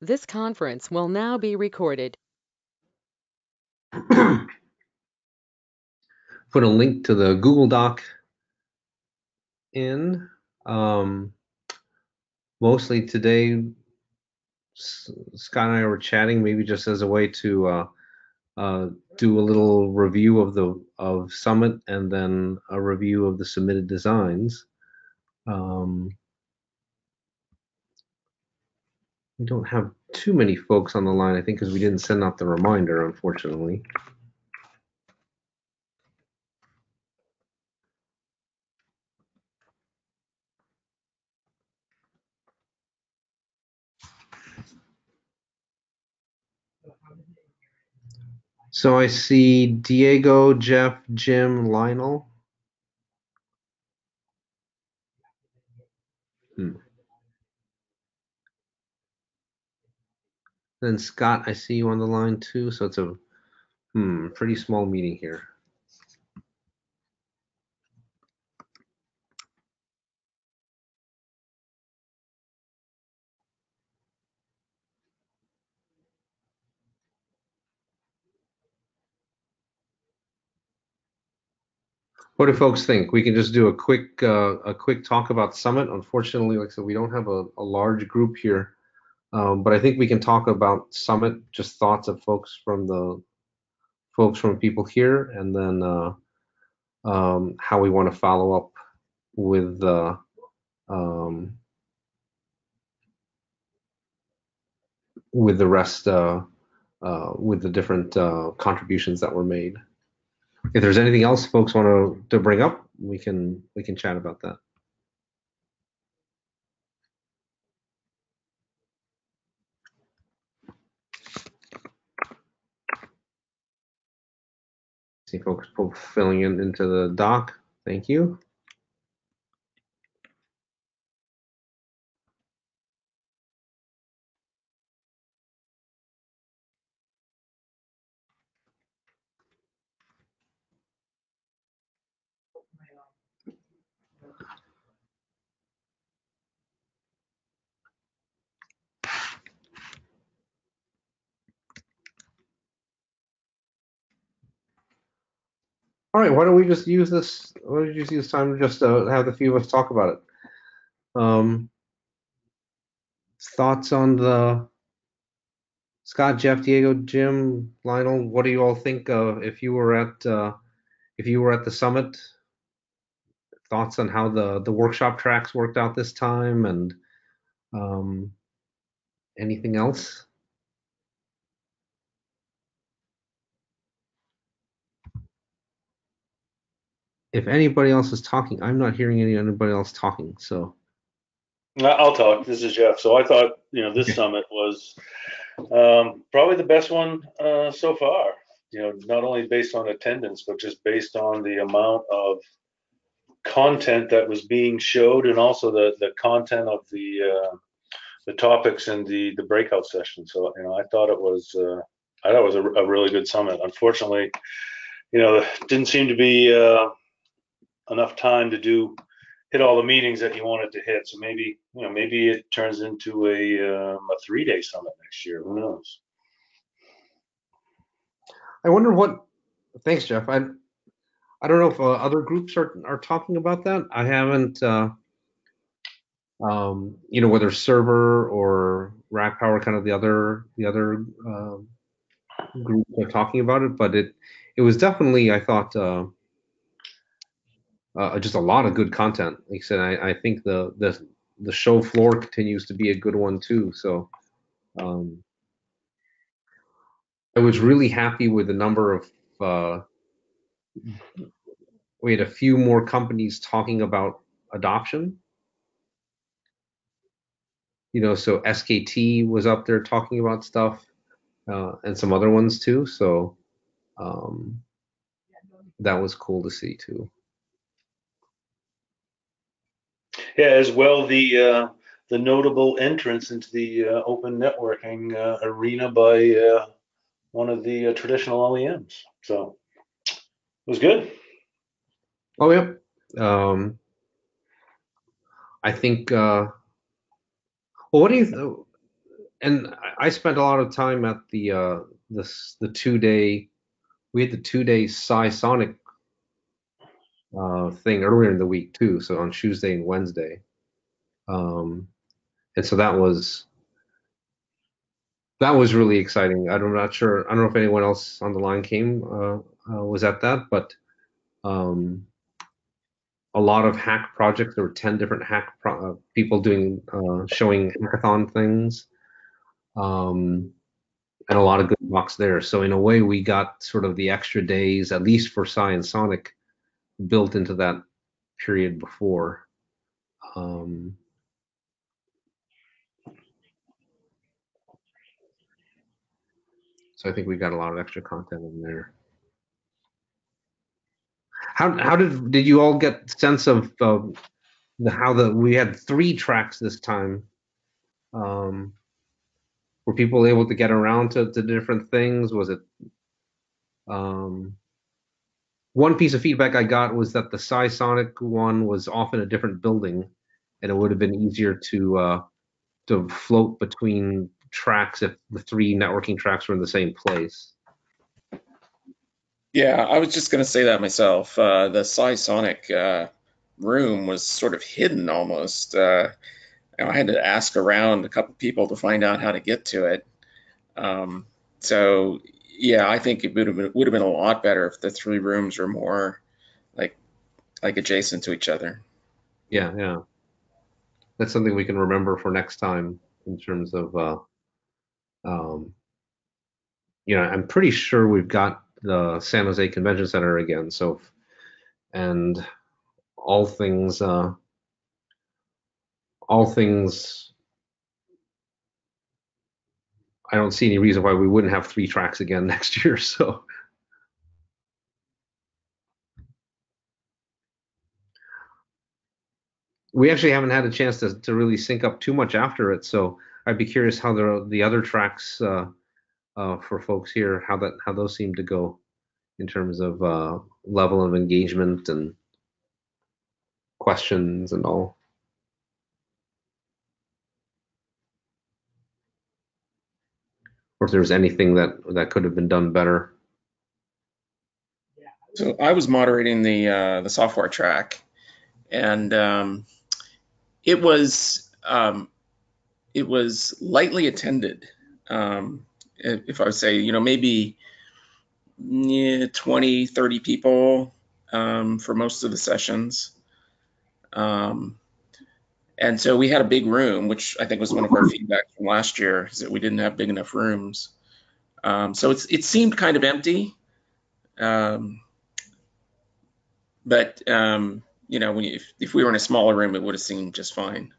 This conference will now be recorded. Put a link to the Google Doc in. Mostly today, Scott and I were chatting, maybe just as a way to do a little review of Summit and then a review of the submitted designs. We don't have too many folks on the line, I think, because we didn't send out the reminder, unfortunately. So I see Diego, Jeff, Jim, Lionel. Then Scott, I see you on the line too. So it's a pretty small meeting here. What do folks think? We can just do a quick talk about Summit. Unfortunately, like I said, we don't have a large group here, but I think we can talk about Summit. Just thoughts of folks from people here, and then how we want to follow up with the rest, with the different contributions that were made. If there's anything else folks want to bring up, we can chat about that. See folks filling into the doc. Thank you. All right, why don't we just use this? Why don't you use this time to just have the few of us talk about it? Thoughts on the Scott, Jeff, Diego, Jim, Lionel? What do you all think if you were at the summit? Thoughts on how the workshop tracks worked out this time, and anything else? If anybody else is talking, I'm not hearing anybody else talking. So I'll talk. This is Jeff. So I thought, this summit was probably the best one so far. Not only based on attendance, but just based on the amount of content that was being showed, and also the content of the topics and the breakout session. So I thought it was a really good summit. Unfortunately, didn't seem to be enough time to hit all the meetings that you wanted to hit. So maybe it turns into a 3-day summit next year. Who knows? I wonder what. Thanks, Jeff. I don't know if other groups are talking about that. I haven't. Whether server or rack power, kind of the other groups are talking about it, but it was definitely, I thought, just a lot of good content. Like I said, I think the show floor continues to be a good one too. So I was really happy with the number of. We had a few more companies talking about adoption. So SKT was up there talking about stuff, and some other ones too. So that was cool to see too. Yeah, as well, the notable entrance into the open networking arena by one of the traditional OEMs. So it was good. Oh yeah. I think. Well, what do you? and I spent a lot of time at the 2 day. We had the 2 day Sonic thing earlier in the week too. So on Tuesday and Wednesday, um, and so that was really exciting. I'm not sure. I don't know if anyone else on the line came was at that, but um, a lot of hack projects. There were 10 different people doing showing hackathon things, um, and a lot of good talks there. So in a way, we got sort of the extra days, at least for Sci and Sonic, built into that period before. Um, so I think we got a lot of extra content in there. How did you all get sense of we had 3 tracks this time? Um, were people able to get around to different things? Was it um, one piece of feedback I got was that the Sonic one was off in a different building, and it would have been easier to float between tracks if the 3 networking tracks were in the same place. Yeah, I was just going to say that myself. The Sonic room was sort of hidden almost. I had to ask around a couple people to find out how to get to it. Um, so yeah, I think it would have been a lot better if the 3 rooms were more like adjacent to each other. Yeah. That's something we can remember for next time in terms of um, I'm pretty sure we've got the San Jose Convention Center again. So, and all things, uh, all things, I don't see any reason why we wouldn't have 3 tracks again next year. So, we actually haven't had a chance to really sync up too much after it. So, I'd be curious how the other tracks for folks here, how those seem to go in terms of level of engagement and questions and all. Or if there's anything that could have been done better. So I was moderating the software track, and it was um, it was lightly attended. If I would say, maybe 20, 30 people for most of the sessions. And so we had a big room, which I think was one of our feedback from last year, is that we didn't have big enough rooms. So it seemed kind of empty. But if we were in a smaller room, it would have seemed just fine.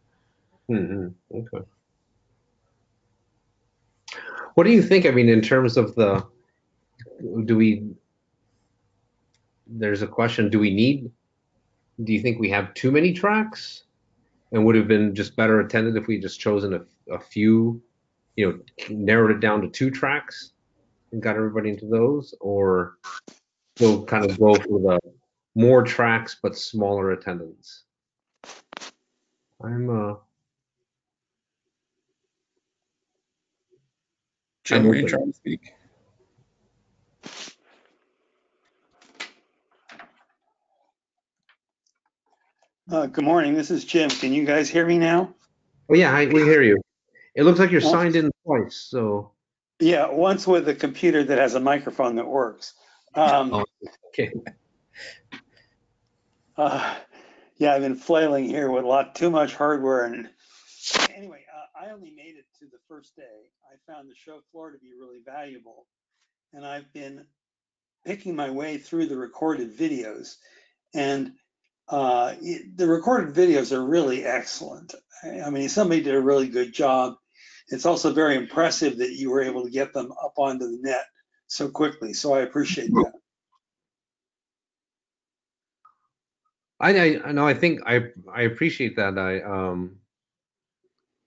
Mm-hmm. Okay. What do you think? I mean, in terms of there's a question, do you think we have too many tracks and would have been just better attended if we just chosen a few, narrowed it down to 2 tracks and got everybody into those, or still kind of go for the more tracks but smaller attendance? I'm Jim, were you trying to speak? Good morning. This is Jim. Can you guys hear me now? Oh yeah, we hear you. It looks like you're signed in twice, so. Yeah, once with a computer that has a microphone that works. Okay. Yeah, I've been flailing here with too much hardware. And anyway, I only made it to the first day. I found the show floor to be really valuable, and I've been picking my way through the recorded videos. And the recorded videos are really excellent. I mean, somebody did a really good job. It's also very impressive that you were able to get them up onto the net so quickly. So I appreciate that. I know. I think I appreciate that.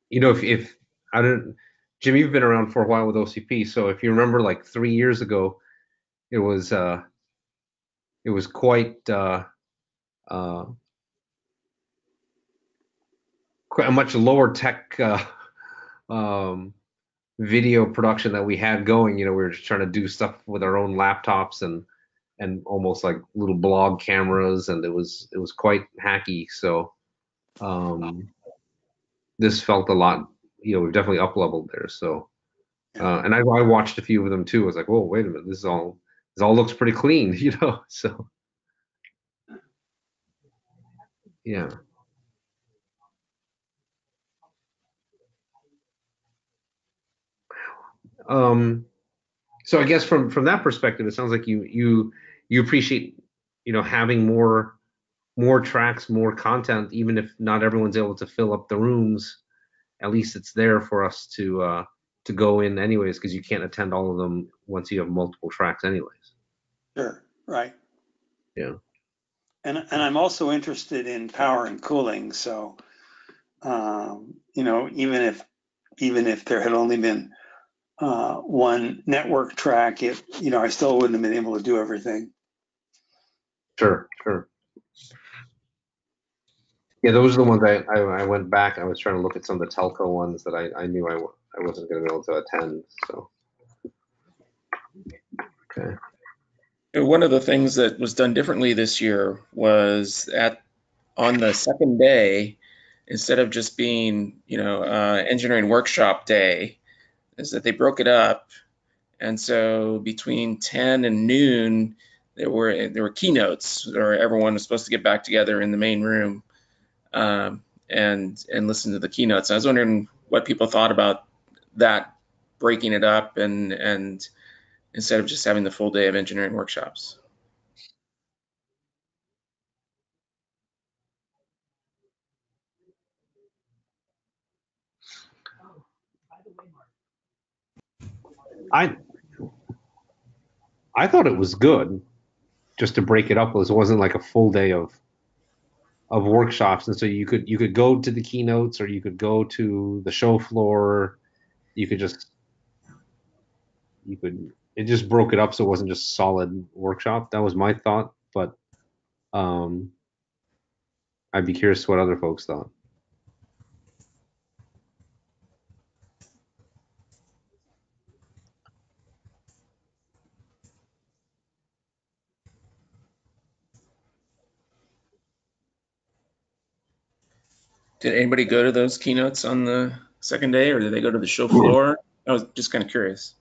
If I don't, Jim, you've been around for a while with OCP, so if you remember, like 3 years ago, it was quite uh, quite a much lower tech. Um, video production that we had going. You know, we were just trying to do stuff with our own laptops and almost like little blog cameras, and it was quite hacky. So this felt a lot. You know, we've definitely up leveled there. So and I watched a few of them too. I was like, whoa, wait a minute, this all looks pretty clean. You know, so yeah. So I guess from that perspective, it sounds like you appreciate, you know, having more tracks, more content, even if not everyone's able to fill up the rooms. At least it's there for us to go in anyways, because you can't attend all of them once you have multiple tracks anyways. Sure, right. Yeah. And I'm also interested in power and cooling. So, you know, even if there had only been one network track, you know, I still wouldn't have been able to do everything. Sure, sure. Yeah, those are the ones I went back. I was trying to look at some of the telco ones that I knew I wasn't going to be able to attend. So, okay. One of the things that was done differently this year was on the second day, instead of just being, engineering workshop day, is that they broke it up. And so between 10 and noon, there were keynotes, or everyone was supposed to get back together in the main room and listen to the keynotes. I was wondering what people thought about that, breaking it up and instead of just having the full day of engineering workshops. I thought it was good just to break it up. It wasn't like a full day of workshops, and so you could go to the keynotes, or you could go to the show floor. You could just it just broke it up so it wasn't just solid workshop. That was my thought, but um, I'd be curious what other folks thought. Did anybody go to those keynotes on the second day, or did they go to the show floor? I was just kind of curious.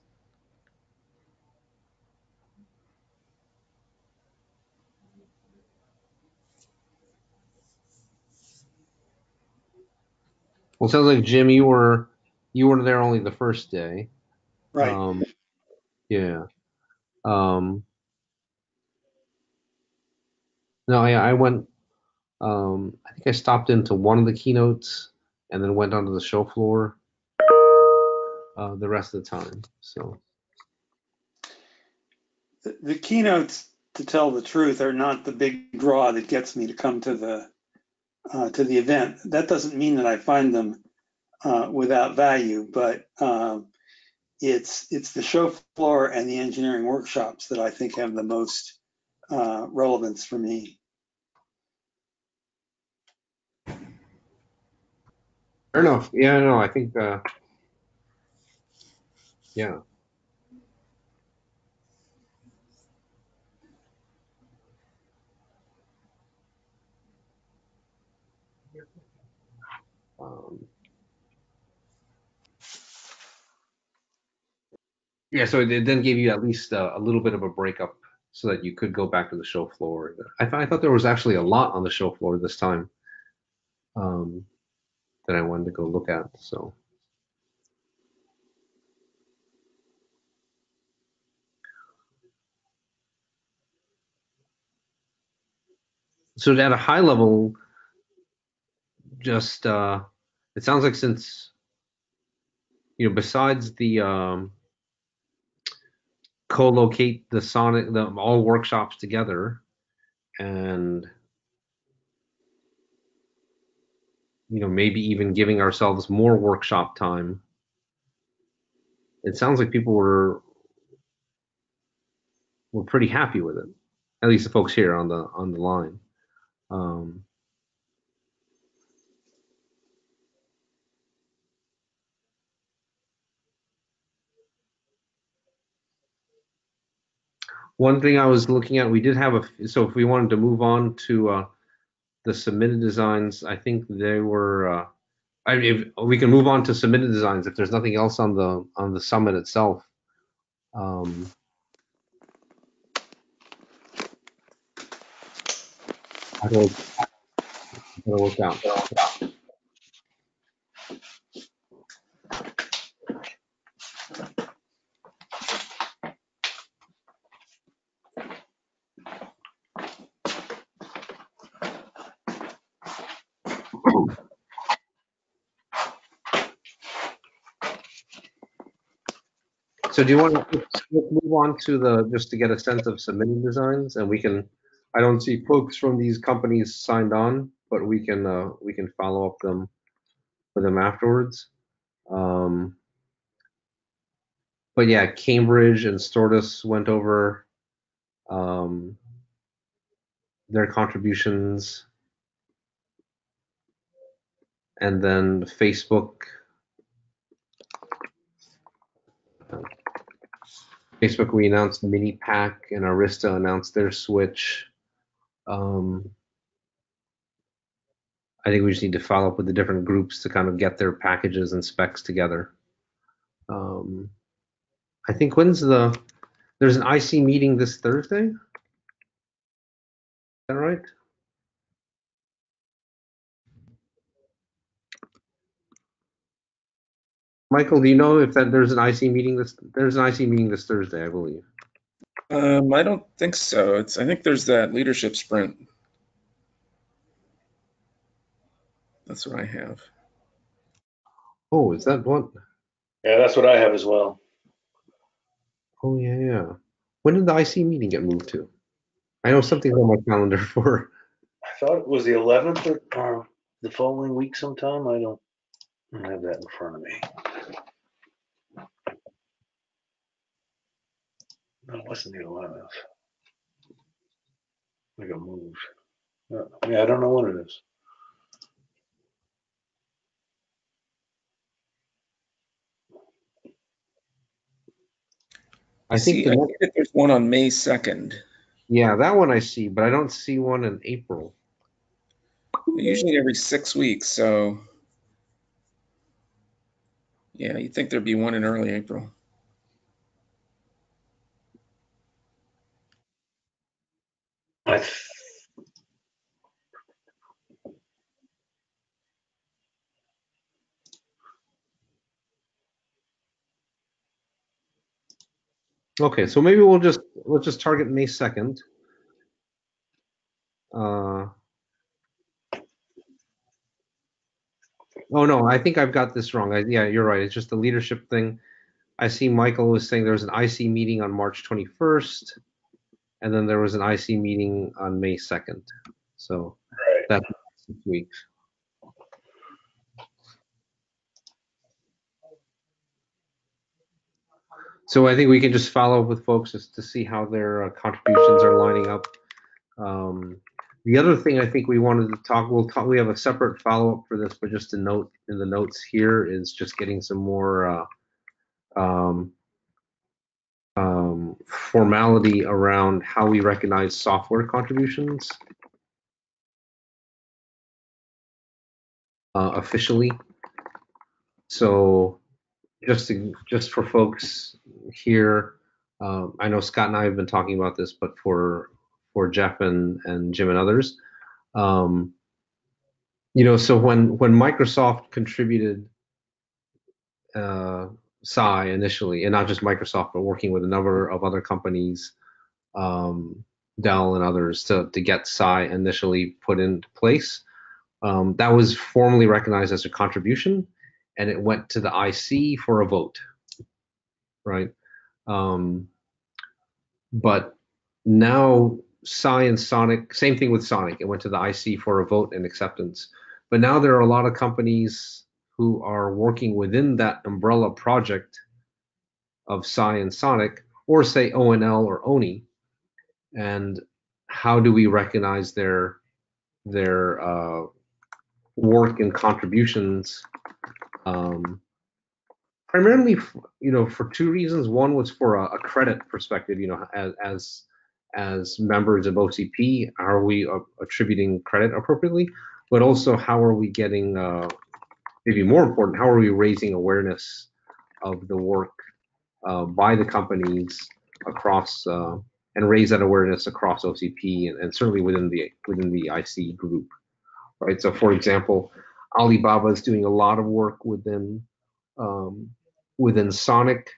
Well, it sounds like Jim, you were there only the first day. Right. Yeah. Um, no, I went. I think I stopped into one of the keynotes and then went onto the show floor the rest of the time. So The keynotes, to tell the truth, are not the big draw that gets me to come to the event. That doesn't mean that I find them without value, but it's the show floor and the engineering workshops that I think have the most relevance for me. fair enough. Yeah, no, I think yeah. Um, yeah, so it then gave you at least a little bit of a breakup so that you could go back to the show floor. I thought there was actually a lot on the show floor this time um, that I wanted to go look at. So at a high level, just it sounds like since besides the co-locate the all workshops together and maybe even giving ourselves more workshop time, it sounds like people were pretty happy with it, at least the folks here on the line. um, One thing I was looking at, we did have so if we wanted to move on to the submitted designs, I think they were, if we can move on to submitted designs if there's nothing else on the summit itself. How do it work out? So do you want to move on to just to get a sense of submitting designs, and I don't see folks from these companies signed on, but we can follow up with them afterwards. But yeah, Cambridge and Stortus went over their contributions, and then Facebook we announced MiniPack, and Arista announced their switch. I think we just need to follow up with the different groups to kind of get their packages and specs together. I think there's an IC meeting this Thursday? Is that right? Michael, do you know if there's an IC meeting there's an IC meeting this Thursday, I believe. I don't think so. I think there's that leadership sprint. That's what I have. Oh, is that what? Yeah, that's what I have as well. Oh, yeah. When did the IC meeting get moved to? I know something's on my calendar for. I thought it was the 11th or the following week sometime. I don't have that in front of me. No, it wasn't the 11th. I got moved. Yeah, I don't know what it is. I think that there's one on May 2nd. Yeah, that one I see, but I don't see one in April. Usually every 6 weeks, so yeah, you'd think there'd be one in early April. Okay, so maybe let's just target May 2nd. Oh no, I think I've got this wrong. Yeah, you're right. It's just the leadership thing. I see Michael was saying there was an IC meeting on March 21st, and then there was an IC meeting on May 2nd. So that's 6 weeks. So I think we can just follow up with folks just to see how their contributions are lining up. The other thing I think we wanted to talk, we have a separate follow-up for this, but just a note in the notes here is just getting some more formality around how we recognize software contributions officially. So just for folks here, I know Scott and I have been talking about this, but for Jeff and Jim and others, so when Microsoft contributed Psi initially, and not just Microsoft, but working with a number of other companies, Dell and others, to get Psi initially put into place, that was formally recognized as a contribution, and it went to the IC for a vote, right? But now Psi and Sonic, same thing with Sonic, it went to the IC for a vote and acceptance. But now there are a lot of companies who are working within that umbrella project of Psi and Sonic, or say ONL or ONI, and how do we recognize their work and contributions primarily, for two reasons. One was for a credit perspective. As members of OCP, how are we attributing credit appropriately? But also, how are we getting, maybe more important, how are we raising awareness of the work by the companies across, and raise that awareness across OCP and certainly within the IC group, right? So, for example, Alibaba is doing a lot of work um, within Sonic,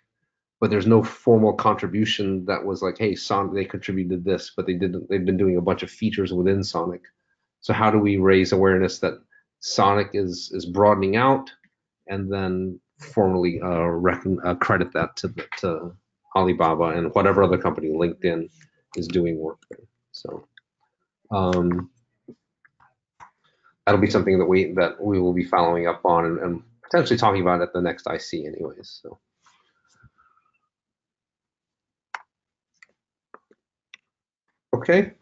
but there's no formal contribution that was like, hey, Sonic, they contributed this, but they didn't. They've been doing a bunch of features within Sonic. So how do we raise awareness that Sonic is broadening out, and then formally credit that to Alibaba and whatever other company, LinkedIn, is doing work there. So um, that'll be something that we will be following up on and potentially talking about at the next IC, anyways. So. Okay.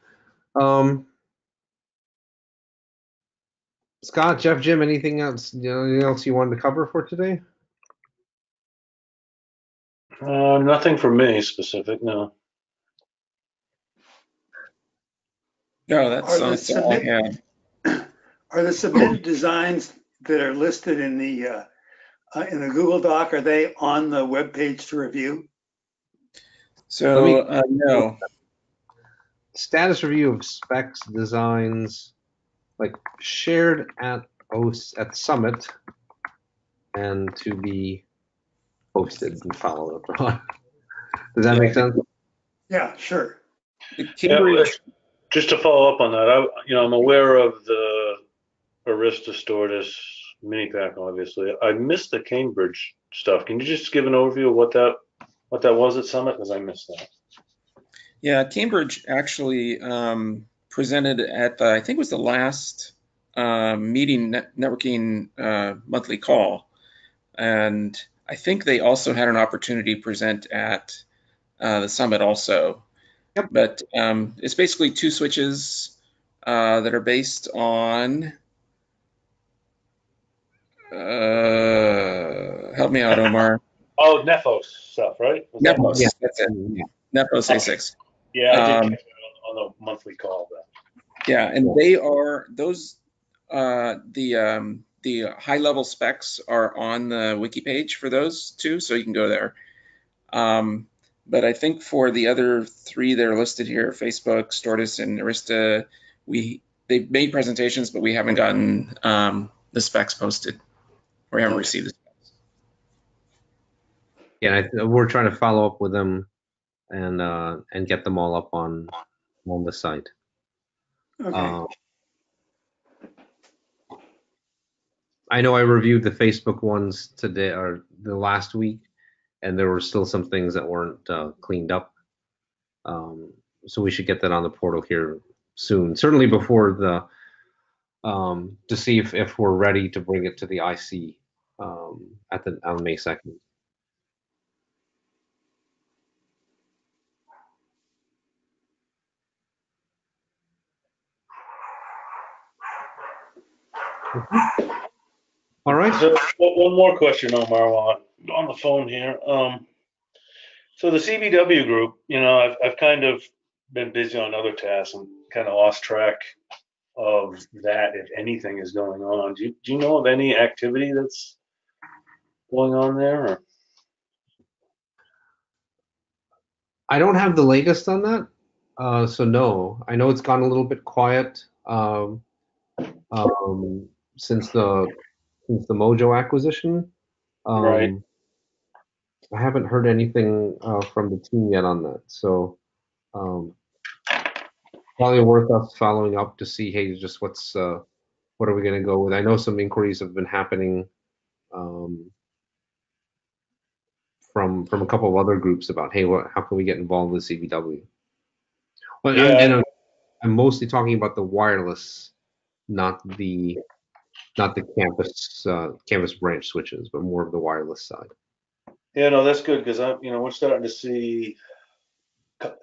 Scott, Jeff, Jim, anything else? Anything else you wanted to cover for today? Nothing for me specific, no. No, that's all I had. Are the submitted designs that are listed in the Google Doc, are they on the web page to review? So no. Status review of specs, designs, like shared at Summit, and to be posted and followed up on. Does that make sense? Yeah, sure. The Cambridge. Just to follow up on that, I'm aware of the Arista Stordis mini pack. Obviously, I missed the Cambridge stuff. Can you just give an overview of what that was at Summit? Because I missed that. Yeah, Cambridge actually presented at I think it was the last meeting networking monthly call, and I think they also had an opportunity to present at the summit also. Yep. But it's basically two switches that are based on. Help me out, Omar. Oh, Nephos stuff, right? Nephos, Yeah. that's it. Yeah. Nephos A6. Yeah, I did catch it on the monthly call. Yeah, and they are those. The high level specs are on the wiki page for those two, so you can go there. But I think for the other three that are listed here, Facebook, Stordis, and Arista, they've made presentations, but we haven't gotten the specs posted. We haven't received the specs. Yeah, we're trying to follow up with them and get them all up on the site. Okay. I know I reviewed the Facebook ones today or the last week, and there were still some things that weren't cleaned up. So we should get that on the portal here soon. Certainly before to see if we're ready to bring it to the IC on May 2nd. All right. So one more question, Omar, while I'm on the phone here. So the CBW group, I've kind of been busy on other tasks and kind of lost track of that, if anything is going on. Do you know of any activity that's going on there? Or? I don't have the latest on that, so no. I know it's gone a little bit quiet since the Mojo acquisition. Right. I haven't heard anything from the team yet on that, so probably worth us following up to see, hey, just what are we going to go with? I know some inquiries have been happening from a couple of other groups about, hey, how can we get involved with CBW? Well, Yeah. I'm mostly talking about the wireless, not the campus branch switches, but more of the wireless side. Yeah, no, that's good because we're starting to see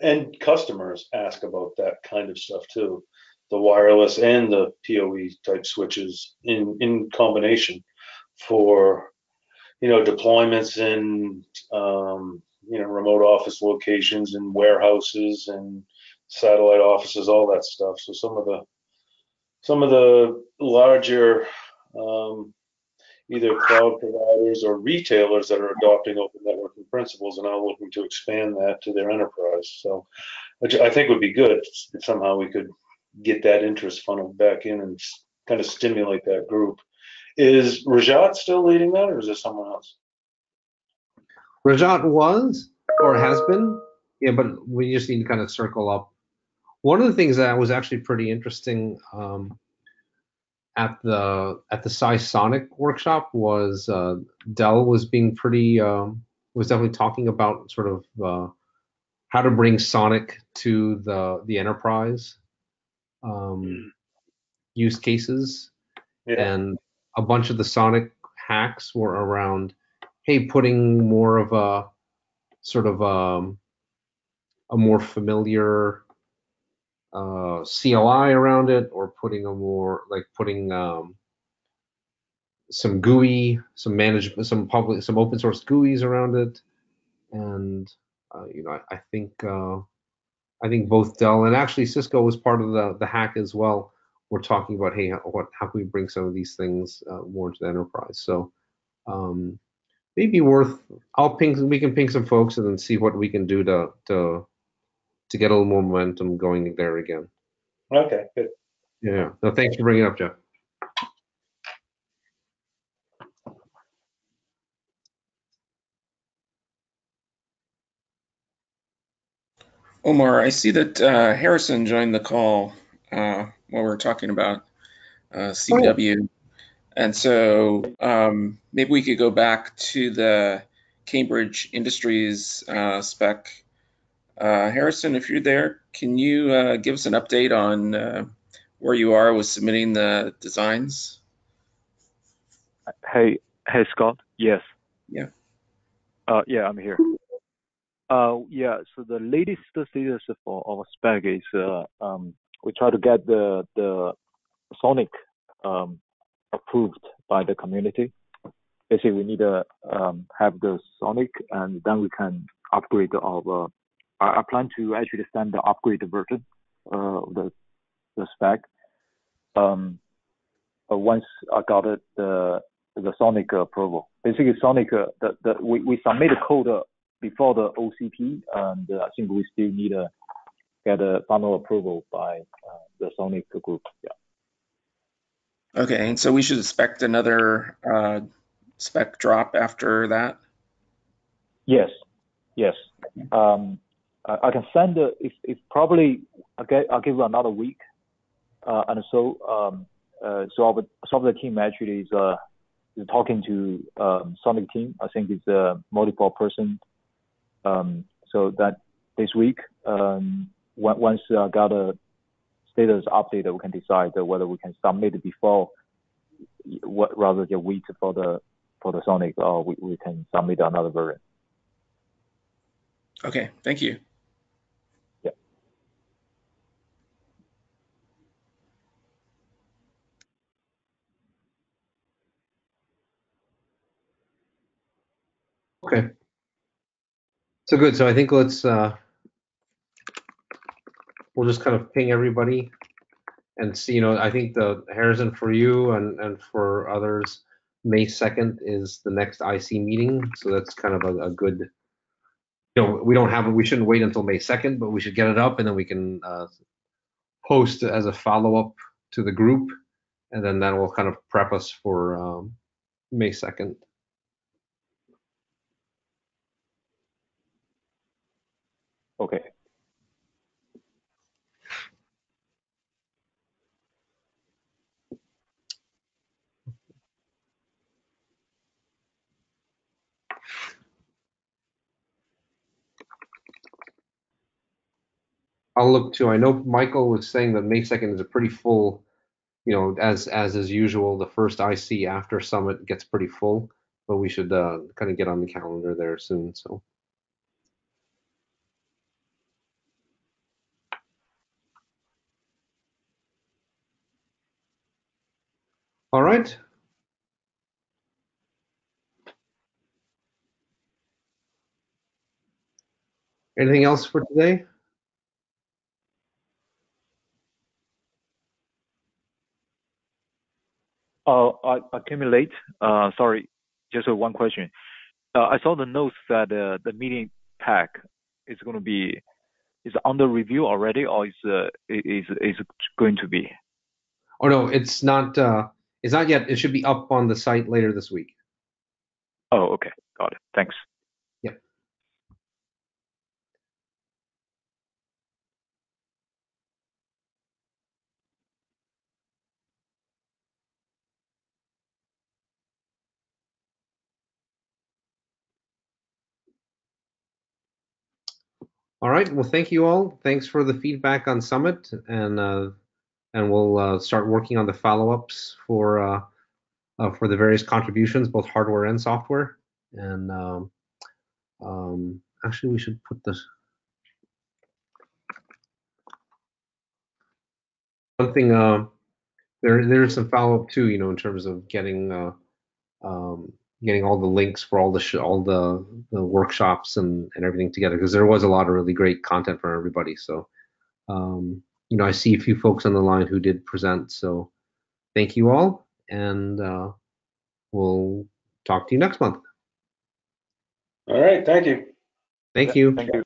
end customers ask about that kind of stuff too, the wireless and the PoE type switches in combination for deployments in remote office locations and warehouses and satellite offices, all that stuff. So some of the larger either cloud providers or retailers that are adopting open networking principles and now looking to expand that to their enterprise. So, which I think would be good if somehow we could get that interest funneled back in and kind of stimulate that group. Is Rajat still leading that, or is it someone else? Rajat was or has been, yeah, but we just need to kind of circle up. One of the things that was actually pretty interesting at the Sonic workshop was Dell was being pretty was definitely talking about sort of how to bring Sonic to the enterprise use cases, and a bunch of the Sonic hacks were around, hey, putting more of a sort of a more familiar CLI around it, or putting some GUI, some management, some open source GUIs around it, and I think both Dell and actually Cisco was part of the hack as well. We're talking about, hey, how can we bring some of these things more into the enterprise? So maybe worth. We can ping some folks and then see what we can do to get a little more momentum going there again. Okay, good. Yeah. No, thanks for bringing it up, Jeff. Omar, I see that Harrison joined the call while we were talking about CBW. And so maybe we could go back to the Cambridge Industries spec. Harrison, if you're there, can you give us an update on where you are with submitting the designs? Hey, Scott. Yes. Yeah. Yeah, I'm here. Yeah. So the latest status for our spec is we try to get the Sonic approved by the community. Basically, we need to have the Sonic, and then we can upgrade our. I plan to actually send the upgraded version of the spec. Once I got it, the Sonic approval. Basically, Sonic we submit the code before the OCP, and I think we still need to get a final approval by the Sonic group. Yeah. Okay, and so we should expect another spec drop after that? Yes. I can send if probably I'll give you another week, and so our software team actually is talking to Sonic team. I think it's a multiple person. So that this week, once I got a status update, we can decide whether we can submit it before, rather than wait for the Sonic, or we can submit another version. Okay, thank you. Yeah. Okay. So good. So I think we'll just kind of ping everybody and see. I think the Harrison, for you and for others, May 2nd is the next IC meeting. So that's kind of a good. We shouldn't wait until May 2nd, but we should get it up, and then we can post it as a follow-up to the group, and then that will kind of prep us for May 2nd. Okay. I'll look too. I know Michael was saying that May 2nd is a pretty full, as is usual, the first IC after Summit gets pretty full, but we should kind of get on the calendar there soon. So. All right. Anything else for today? I came in late. Sorry, just one question. I saw the notes that the meeting pack is going to be is under review already, or is going to be? Oh no, it's not. It's not yet. It should be up on the site later this week. Oh, okay, got it. Thanks. Yep. All right. Well, thank you all. Thanks for the feedback on Summit, and we'll start working on the follow-ups for the various contributions, both hardware and software. And actually, we should put this. One thing, there's some follow-up too, in terms of getting getting all the links for all the workshops and everything together, because there was a lot of really great content for everybody. So, I see a few folks on the line who did present. So, thank you all, and we'll talk to you next month. All right. Thank you. Thank you. Thank you.